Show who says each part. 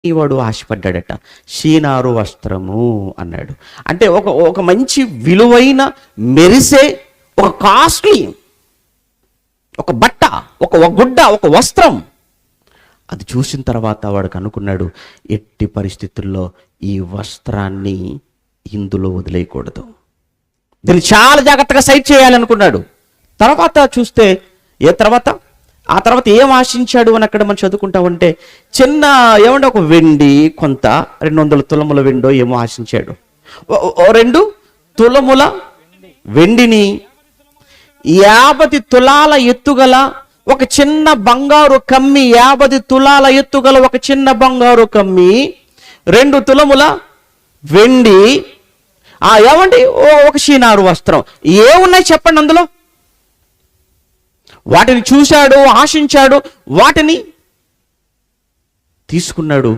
Speaker 1: వాడు ఆశపడ్డాడట. షీనారు వస్త్రము అన్నాడు. అంటే ఒక ఒక మంచి విలువైన మెరిసే ఒక కాస్ట్లీ ఒక బట్ట, ఒక గుడ్డ, ఒక వస్త్రం. అది చూసిన తర్వాత వాడికి అనుకున్నాడు, ఎట్టి పరిస్థితుల్లో ఈ వస్త్రాన్ని ఇందులో వదిలేయకూడదు, దీన్ని చాలా జాగ్రత్తగా సైడ్ చేయాలనుకున్నాడు. తర్వాత చూస్తే ఆ తర్వాత ఏం ఆశించాడు అని అక్కడ మనం చదువుకుంటామంటే, చిన్న ఏమంటే ఒక వెండి, కొంత 200 తులముల వెండో ఏమో ఆశించాడు. 2 తులముల వెండిని, 50 తులాల ఎత్తుగల ఒక చిన్న బంగారు కమ్మి, 50 తులాల ఎత్తుగల ఒక చిన్న బంగారు కమ్మి, 2 తులముల వెండి, ఏమండి ఒక షీనారు వస్త్రం. ఏమున్నాయి చెప్పండి అందులో? వాటిని చూశాడు, ఆశించాడు, వాటిని తీసుకున్నాడు.